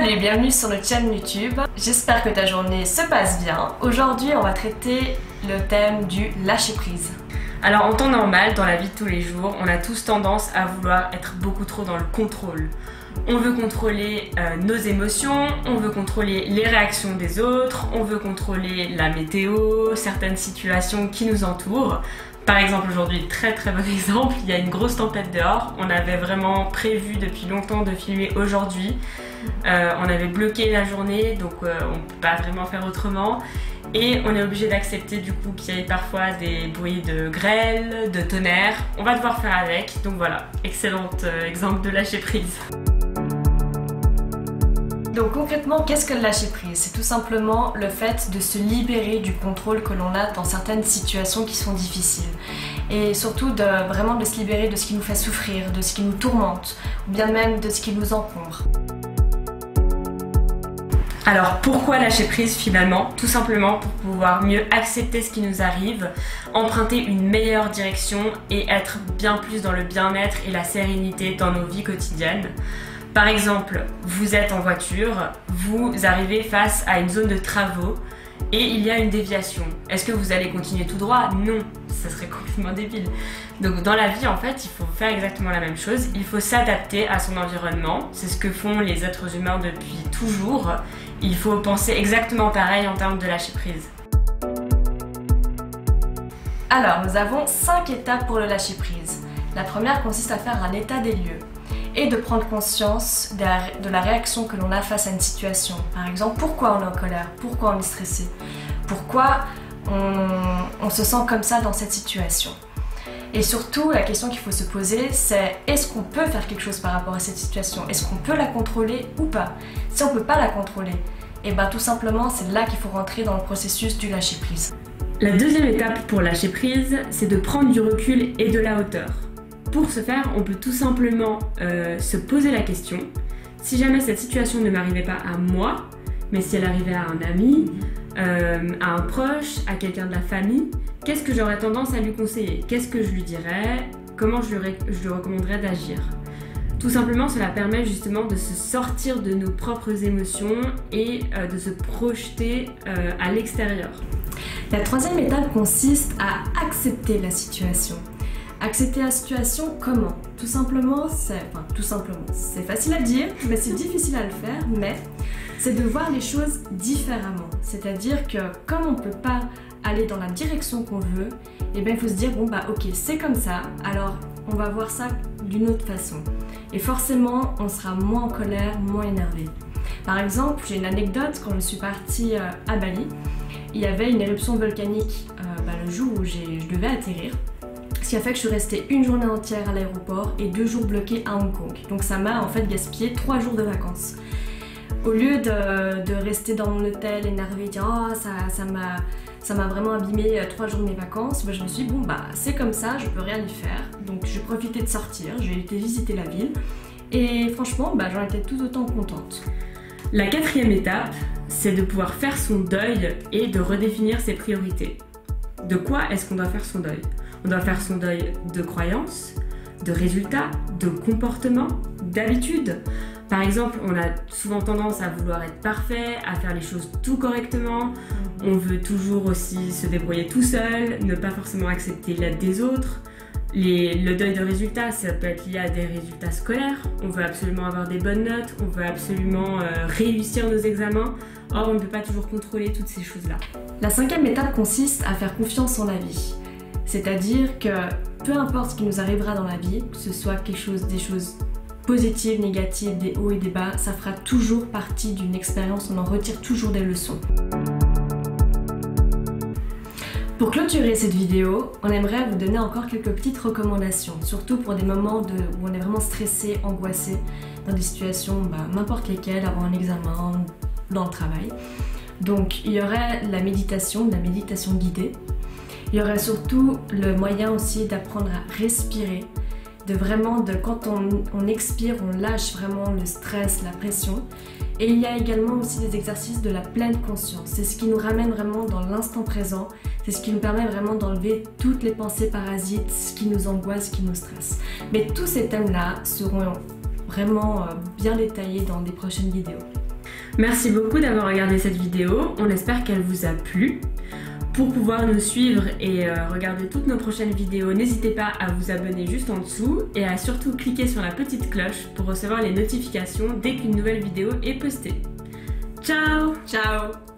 Salut, bienvenue sur notre chaîne YouTube. J'espère que ta journée se passe bien. Aujourd'hui, on va traiter le thème du lâcher-prise. Alors en temps normal, dans la vie de tous les jours, on a tous tendance à vouloir être beaucoup trop dans le contrôle. On veut contrôler nos émotions, on veut contrôler les réactions des autres, on veut contrôler la météo, certaines situations qui nous entourent. Par exemple aujourd'hui, très bon exemple, il y a une grosse tempête dehors. On avait vraiment prévu depuis longtemps de filmer aujourd'hui. On avait bloqué la journée, donc on ne peut pas vraiment faire autrement. Et on est obligé d'accepter du coup qu'il y ait parfois des bruits de grêle, de tonnerre. On va devoir faire avec, donc voilà, excellent exemple de lâcher prise. Donc concrètement, qu'est-ce que le lâcher prise? C'est tout simplement le fait de se libérer du contrôle que l'on a dans certaines situations qui sont difficiles. Et surtout vraiment de se libérer de ce qui nous fait souffrir, de ce qui nous tourmente, ou bien même de ce qui nous encombre. Alors pourquoi lâcher prise finalement? Tout simplement pour pouvoir mieux accepter ce qui nous arrive, emprunter une meilleure direction et être bien plus dans le bien-être et la sérénité dans nos vies quotidiennes. Par exemple, vous êtes en voiture, vous arrivez face à une zone de travaux et il y a une déviation. Est-ce que vous allez continuer tout droit? Non, ça serait complètement débile. Donc dans la vie, en fait, il faut faire exactement la même chose. Il faut s'adapter à son environnement. C'est ce que font les êtres humains depuis toujours. Il faut penser exactement pareil en termes de lâcher prise. Alors, nous avons 5 étapes pour le lâcher prise. La première consiste à faire un état des lieux et de prendre conscience de la réaction que l'on a face à une situation. Par exemple, pourquoi on est en colère, pourquoi on est stressé, pourquoi on se sent comme ça dans cette situation. Et surtout, la question qu'il faut se poser, c'est est-ce qu'on peut faire quelque chose par rapport à cette situation? Est-ce qu'on peut la contrôler ou pas? Si on ne peut pas la contrôler, et bien tout simplement, c'est là qu'il faut rentrer dans le processus du lâcher-prise. La deuxième étape pour lâcher prise, c'est de prendre du recul et de la hauteur. Pour ce faire, on peut tout simplement se poser la question, si jamais cette situation ne m'arrivait pas à moi, mais si elle arrivait à un ami, à un proche, à quelqu'un de la famille, qu'est-ce que j'aurais tendance à lui conseiller? Qu'est-ce que je lui dirais? Comment je lui recommanderais d'agir? Tout simplement, cela permet justement de se sortir de nos propres émotions et de se projeter à l'extérieur. La troisième étape consiste à accepter la situation. Accepter la situation comment? Tout simplement, c'est facile à dire, mais c'est difficile à le faire, mais c'est de voir les choses différemment. C'est-à-dire que comme on ne peut pas aller dans la direction qu'on veut, et bien il faut se dire bon bah ok c'est comme ça, alors on va voir ça d'une autre façon. Et forcément on sera moins en colère, moins énervé. Par exemple, j'ai une anecdote, quand je suis partie à Bali, il y avait une éruption volcanique le jour où je devais atterrir. Ce qui a fait que je suis restée une journée entière à l'aéroport et 2 jours bloquée à Hong Kong. Donc ça m'a en fait gaspillé 3 jours de vacances. Au lieu de rester dans mon hôtel énervée et dire oh ça m'a vraiment abîmé 3 jours de mes vacances, je me suis dit bon bah c'est comme ça, je peux rien y faire. Donc j'ai profité de sortir, j'ai été visiter la ville et franchement j'en étais tout autant contente. La quatrième étape, c'est de pouvoir faire son deuil et de redéfinir ses priorités. De quoi est-ce qu'on doit faire son deuil? On doit faire son deuil de croyances, de résultats, de comportements, d'habitudes. Par exemple, on a souvent tendance à vouloir être parfait, à faire les choses tout correctement. On veut toujours aussi se débrouiller tout seul, ne pas forcément accepter l'aide des autres. Le deuil de résultats, ça peut être lié à des résultats scolaires. On veut absolument avoir des bonnes notes, on veut absolument réussir nos examens. Or, on ne peut pas toujours contrôler toutes ces choses-là. La 5e étape consiste à faire confiance en la vie. C'est-à-dire que peu importe ce qui nous arrivera dans la vie, que ce soit des choses positives, négatives, des hauts et des bas, ça fera toujours partie d'une expérience, on en retire toujours des leçons. Pour clôturer cette vidéo, on aimerait vous donner encore quelques petites recommandations, surtout pour des moments où on est vraiment stressé, angoissé, dans des situations n'importe lesquelles, avant un examen, dans le travail. Donc il y aurait la méditation guidée. Il y aurait surtout le moyen aussi d'apprendre à respirer, quand on expire, on lâche vraiment le stress, la pression. Et il y a également aussi des exercices de la pleine conscience. C'est ce qui nous ramène vraiment dans l'instant présent, c'est ce qui nous permet vraiment d'enlever toutes les pensées parasites, ce qui nous angoisse, ce qui nous stresse. Mais tous ces thèmes-là seront vraiment bien détaillés dans des prochaines vidéos. Merci beaucoup d'avoir regardé cette vidéo, on espère qu'elle vous a plu. Pour pouvoir nous suivre et regarder toutes nos prochaines vidéos, n'hésitez pas à vous abonner juste en dessous et à surtout cliquer sur la petite cloche pour recevoir les notifications dès qu'une nouvelle vidéo est postée. Ciao! Ciao!